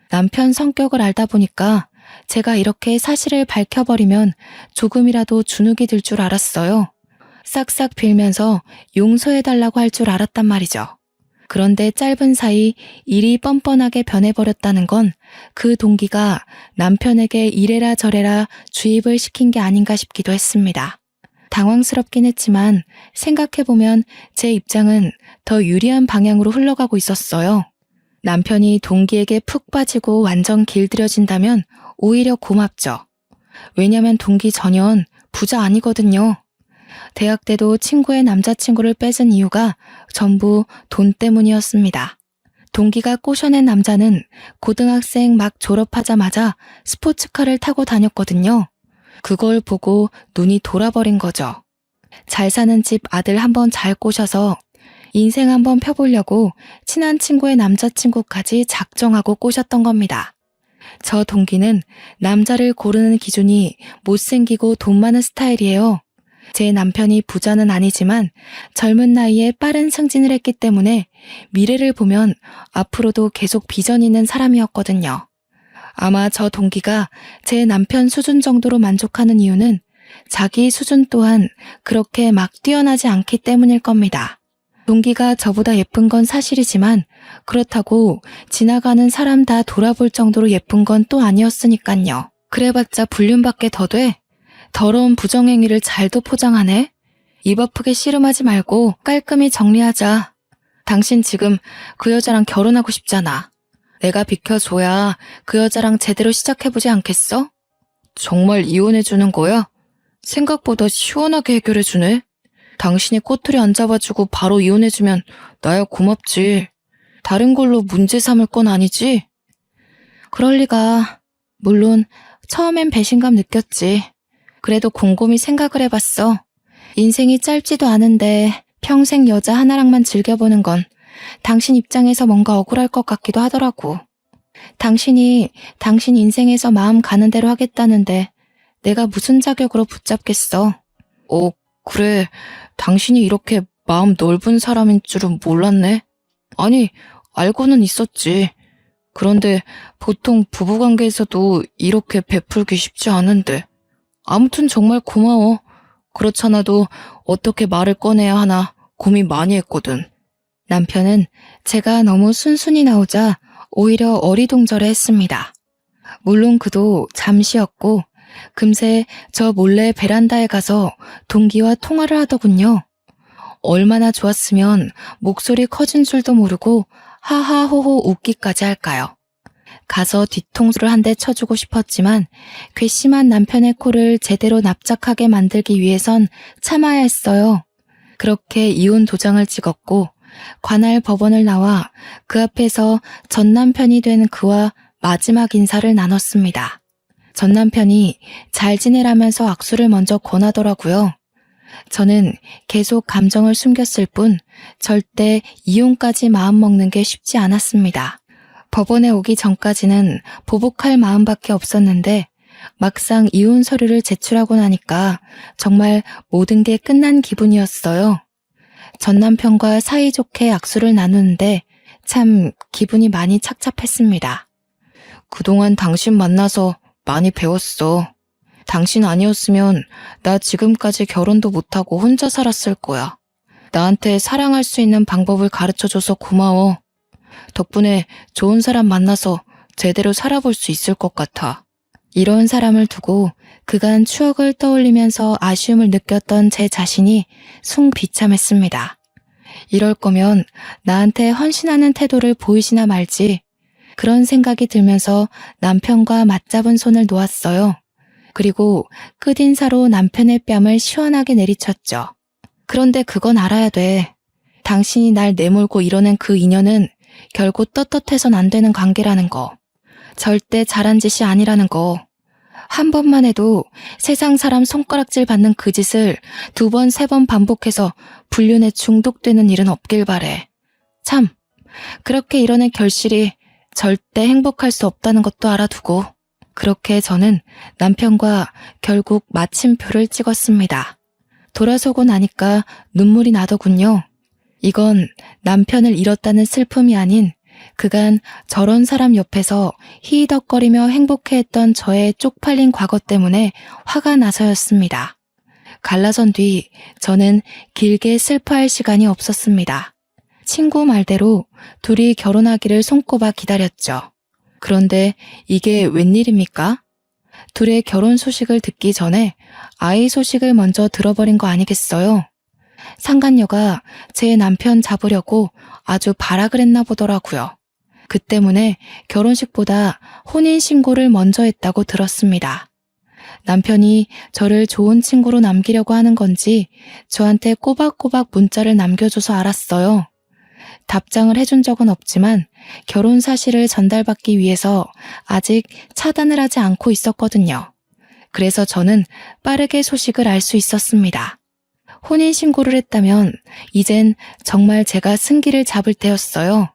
남편 성격을 알다 보니까 제가 이렇게 사실을 밝혀버리면 조금이라도 주눅이 들 줄 알았어요. 싹싹 빌면서 용서해달라고 할 줄 알았단 말이죠. 그런데 짧은 사이 일이 뻔뻔하게 변해버렸다는 건 그 동기가 남편에게 이래라 저래라 주입을 시킨 게 아닌가 싶기도 했습니다. 당황스럽긴 했지만 생각해보면 제 입장은 더 유리한 방향으로 흘러가고 있었어요. 남편이 동기에게 푹 빠지고 완전 길들여진다면 오히려 고맙죠. 왜냐면 동기 전현 부자 아니거든요. 대학 때도 친구의 남자친구를 뺏은 이유가 전부 돈 때문이었습니다. 동기가 꼬셔낸 남자는 고등학생 막 졸업하자마자 스포츠카를 타고 다녔거든요. 그걸 보고 눈이 돌아버린 거죠. 잘 사는 집 아들 한번 잘 꼬셔서 인생 한번 펴보려고 친한 친구의 남자친구까지 작정하고 꼬셨던 겁니다. 저 동기는 남자를 고르는 기준이 못생기고 돈 많은 스타일이에요. 제 남편이 부자는 아니지만 젊은 나이에 빠른 승진을 했기 때문에 미래를 보면 앞으로도 계속 비전 있는 사람이었거든요. 아마 저 동기가 제 남편 수준 정도로 만족하는 이유는 자기 수준 또한 그렇게 막 뛰어나지 않기 때문일 겁니다. 동기가 저보다 예쁜 건 사실이지만 그렇다고 지나가는 사람 다 돌아볼 정도로 예쁜 건 또 아니었으니깐요. 그래봤자 불륜밖에 더 돼? 더러운 부정행위를 잘도 포장하네? 입 아프게 씨름하지 말고 깔끔히 정리하자. 당신 지금 그 여자랑 결혼하고 싶잖아. 내가 비켜줘야 그 여자랑 제대로 시작해보지 않겠어? 정말 이혼해주는 거야? 생각보다 시원하게 해결해주네? 당신이 꼬투리 안 잡아주고 바로 이혼해주면 나야 고맙지. 다른 걸로 문제 삼을 건 아니지? 그럴 리가. 물론 처음엔 배신감 느꼈지. 그래도 곰곰이 생각을 해봤어. 인생이 짧지도 않은데 평생 여자 하나랑만 즐겨보는 건 당신 입장에서 뭔가 억울할 것 같기도 하더라고. 당신이 당신 인생에서 마음 가는 대로 하겠다는데 내가 무슨 자격으로 붙잡겠어. 그래. 당신이 이렇게 마음 넓은 사람인 줄은 몰랐네. 아니, 알고는 있었지. 그런데 보통 부부관계에서도 이렇게 베풀기 쉽지 않은데. 아무튼 정말 고마워. 그렇잖아도 어떻게 말을 꺼내야 하나 고민 많이 했거든. 남편은 제가 너무 순순히 나오자 오히려 어리둥절해했습니다. 물론 그도 잠시였고 금세 저 몰래 베란다에 가서 동기와 통화를 하더군요. 얼마나 좋았으면 목소리 커진 줄도 모르고 하하호호 웃기까지 할까요? 가서 뒤통수를 한 대 쳐주고 싶었지만 괘씸한 남편의 코를 제대로 납작하게 만들기 위해선 참아야 했어요. 그렇게 이혼 도장을 찍었고 관할 법원을 나와 그 앞에서 전 남편이 된 그와 마지막 인사를 나눴습니다. 전 남편이 잘 지내라면서 악수를 먼저 권하더라고요. 저는 계속 감정을 숨겼을 뿐 절대 이혼까지 마음먹는 게 쉽지 않았습니다. 법원에 오기 전까지는 보복할 마음밖에 없었는데 막상 이혼 서류를 제출하고 나니까 정말 모든 게 끝난 기분이었어요. 전 남편과 사이좋게 악수를 나누는데 참 기분이 많이 착잡했습니다. 그동안 당신 만나서 많이 배웠어. 당신 아니었으면 나 지금까지 결혼도 못하고 혼자 살았을 거야. 나한테 사랑할 수 있는 방법을 가르쳐줘서 고마워. 덕분에 좋은 사람 만나서 제대로 살아볼 수 있을 것 같아. 이런 사람을 두고 그간 추억을 떠올리면서 아쉬움을 느꼈던 제 자신이 숭 비참했습니다. 이럴 거면 나한테 헌신하는 태도를 보이시나 말지. 그런 생각이 들면서 남편과 맞잡은 손을 놓았어요. 그리고 끝인사로 남편의 뺨을 시원하게 내리쳤죠. 그런데 그건 알아야 돼. 당신이 날 내몰고 이러는 그 인연은 결국 떳떳해선 안 되는 관계라는 거. 절대 잘한 짓이 아니라는 거. 한 번만 해도 세상 사람 손가락질 받는 그 짓을 2번, 3번 반복해서 불륜에 중독되는 일은 없길 바래. 참, 그렇게 이러는 결실이 절대 행복할 수 없다는 것도 알아두고 그렇게 저는 남편과 결국 마침표를 찍었습니다. 돌아서고 나니까 눈물이 나더군요. 이건 남편을 잃었다는 슬픔이 아닌 그간 저런 사람 옆에서 히히덕거리며 행복해했던 저의 쪽팔린 과거 때문에 화가 나서였습니다. 갈라선 뒤 저는 길게 슬퍼할 시간이 없었습니다. 친구 말대로 둘이 결혼하기를 손꼽아 기다렸죠. 그런데 이게 웬일입니까? 둘의 결혼 소식을 듣기 전에 아이 소식을 먼저 들어버린 거 아니겠어요? 상간녀가 제 남편 잡으려고 아주 발악을 했나 보더라고요. 그 때문에 결혼식보다 혼인신고를 먼저 했다고 들었습니다. 남편이 저를 좋은 친구로 남기려고 하는 건지 저한테 꼬박꼬박 문자를 남겨줘서 알았어요. 답장을 해준 적은 없지만 결혼 사실을 전달받기 위해서 아직 차단을 하지 않고 있었거든요. 그래서 저는 빠르게 소식을 알 수 있었습니다. 혼인신고를 했다면 이젠 정말 제가 승기를 잡을 때였어요.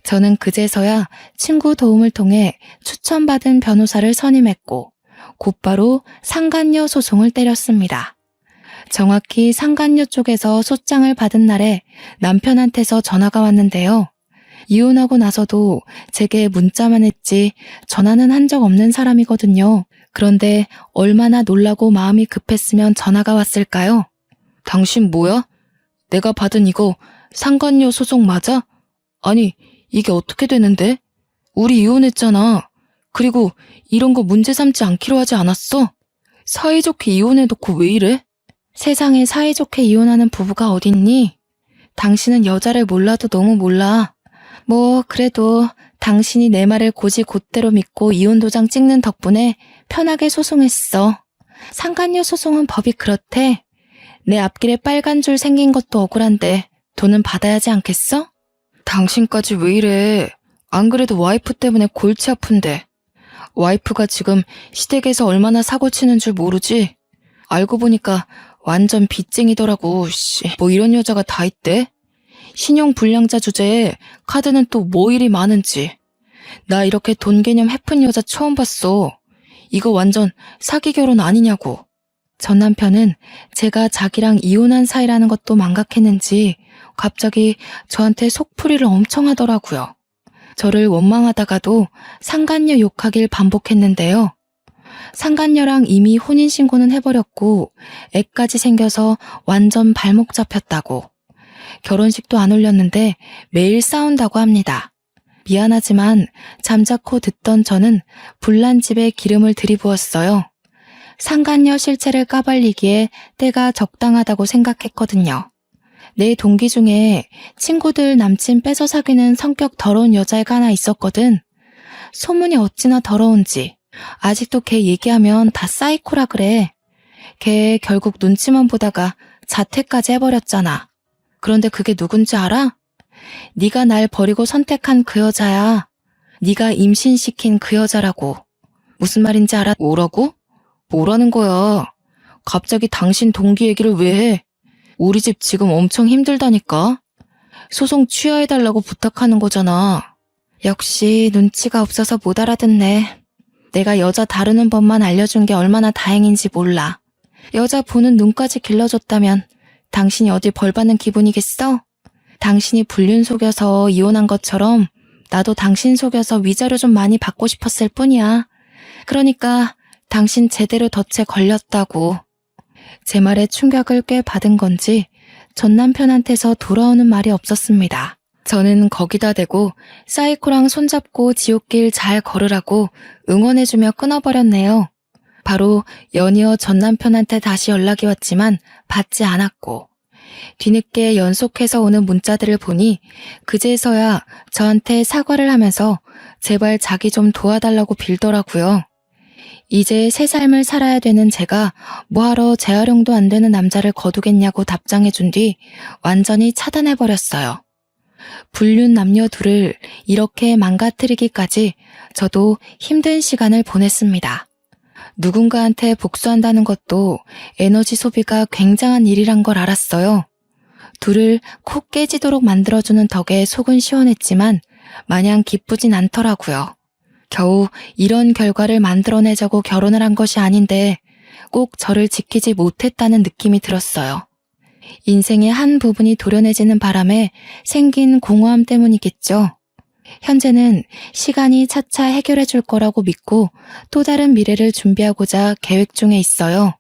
저는 그제서야 친구 도움을 통해 추천받은 변호사를 선임했고 곧바로 상간녀 소송을 때렸습니다. 정확히 상간녀 쪽에서 소장을 받은 날에 남편한테서 전화가 왔는데요. 이혼하고 나서도 제게 문자만 했지 전화는 한 적 없는 사람이거든요. 그런데 얼마나 놀라고 마음이 급했으면 전화가 왔을까요? 당신 뭐야? 내가 받은 이거 상간녀 소송 맞아? 아니, 이게 어떻게 되는데? 우리 이혼했잖아. 그리고 이런 거 문제 삼지 않기로 하지 않았어? 사이좋게 이혼해놓고 왜 이래? 세상에 사이좋게 이혼하는 부부가 어딨니? 당신은 여자를 몰라도 너무 몰라. 뭐 그래도 당신이 내 말을 곧이곧대로 믿고 이혼 도장 찍는 덕분에 편하게 소송했어. 상간녀 소송은 법이 그렇대. 내 앞길에 빨간 줄 생긴 것도 억울한데 돈은 받아야지 않겠어? 당신까지 왜 이래? 안 그래도 와이프 때문에 골치 아픈데. 와이프가 지금 시댁에서 얼마나 사고치는 줄 모르지? 알고 보니까 완전 빚쟁이더라고. 뭐 이런 여자가 다 있대? 신용불량자 주제에 카드는 또 뭐 일이 많은지. 나 이렇게 돈 개념 해픈 여자 처음 봤어. 이거 완전 사기 결혼 아니냐고. 전 남편은 제가 자기랑 이혼한 사이라는 것도 망각했는지 갑자기 저한테 속풀이를 엄청 하더라고요. 저를 원망하다가도 상간녀 욕하길 반복했는데요. 상간녀랑 이미 혼인신고는 해버렸고 애까지 생겨서 완전 발목 잡혔다고. 결혼식도 안 올렸는데 매일 싸운다고 합니다. 미안하지만 잠자코 듣던 저는 불난 집에 기름을 들이부었어요. 상간녀 실체를 까발리기에 때가 적당하다고 생각했거든요. 내 동기 중에 친구들 남친 뺏어 사귀는 성격 더러운 여자애가 하나 있었거든. 소문이 어찌나 더러운지. 아직도 걔 얘기하면 다 사이코라 그래. 걔 결국 눈치만 보다가 자퇴까지 해버렸잖아. 그런데 그게 누군지 알아? 네가 날 버리고 선택한 그 여자야. 네가 임신시킨 그 여자라고. 무슨 말인지 알아? 뭐라고? 뭐라는 거야? 갑자기 당신 동기 얘기를 왜 해? 우리 집 지금 엄청 힘들다니까? 소송 취하해달라고 부탁하는 거잖아. 역시 눈치가 없어서 못 알아듣네. 내가 여자 다루는 법만 알려준 게 얼마나 다행인지 몰라. 여자 보는 눈까지 길러줬다면 당신이 어디 벌 받는 기분이겠어? 당신이 불륜 속여서 이혼한 것처럼 나도 당신 속여서 위자료 좀 많이 받고 싶었을 뿐이야. 그러니까 당신 제대로 덫에 걸렸다고. 제 말에 충격을 꽤 받은 건지 전 남편한테서 돌아오는 말이 없었습니다. 저는 거기다 대고 사이코랑 손잡고 지옥길 잘 걸으라고 응원해주며 끊어버렸네요. 바로 연이어 전 남편한테 다시 연락이 왔지만 받지 않았고 뒤늦게 연속해서 오는 문자들을 보니 그제서야 저한테 사과를 하면서 제발 자기 좀 도와달라고 빌더라고요. 이제 새 삶을 살아야 되는 제가 뭐하러 재활용도 안 되는 남자를 거두겠냐고 답장해준 뒤 완전히 차단해버렸어요. 불륜 남녀 둘을 이렇게 망가뜨리기까지 저도 힘든 시간을 보냈습니다. 누군가한테 복수한다는 것도 에너지 소비가 굉장한 일이란 걸 알았어요. 둘을 콕 깨지도록 만들어주는 덕에 속은 시원했지만 마냥 기쁘진 않더라고요. 겨우 이런 결과를 만들어내자고 결혼을 한 것이 아닌데 꼭 저를 지키지 못했다는 느낌이 들었어요. 인생의 한 부분이 도려내지는 바람에 생긴 공허함 때문이겠죠. 현재는 시간이 차차 해결해 줄 거라고 믿고 또 다른 미래를 준비하고자 계획 중에 있어요.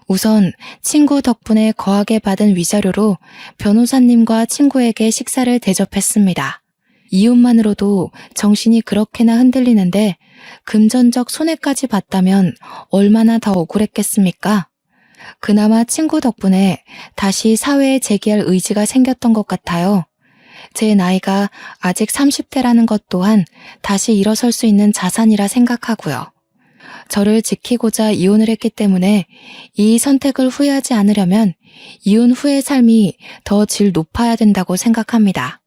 우선 친구 덕분에 거하게 받은 위자료로 변호사님과 친구에게 식사를 대접했습니다. 이웃만으로도 정신이 그렇게나 흔들리는데 금전적 손해까지 봤다면 얼마나 더 억울했겠습니까? 그나마 친구 덕분에 다시 사회에 재기할 의지가 생겼던 것 같아요. 제 나이가 아직 30대라는 것 또한 다시 일어설 수 있는 자산이라 생각하고요. 저를 지키고자 이혼을 했기 때문에 이 선택을 후회하지 않으려면 이혼 후의 삶이 더 질 높아야 된다고 생각합니다.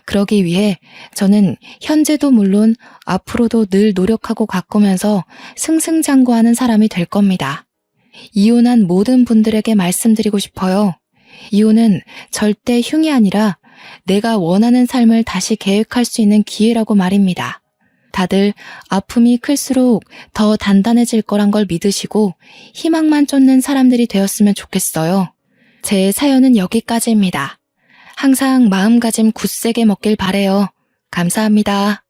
그러기 위해 저는 현재도 물론 앞으로도 늘 노력하고 가꾸면서 승승장구하는 사람이 될 겁니다. 이혼한 모든 분들에게 말씀드리고 싶어요. 이혼은 절대 흉이 아니라 내가 원하는 삶을 다시 계획할 수 있는 기회라고 말입니다. 다들 아픔이 클수록 더 단단해질 거란 걸 믿으시고 희망만 쫓는 사람들이 되었으면 좋겠어요. 제 사연은 여기까지입니다. 항상 마음가짐 굳세게 먹길 바래요. 감사합니다.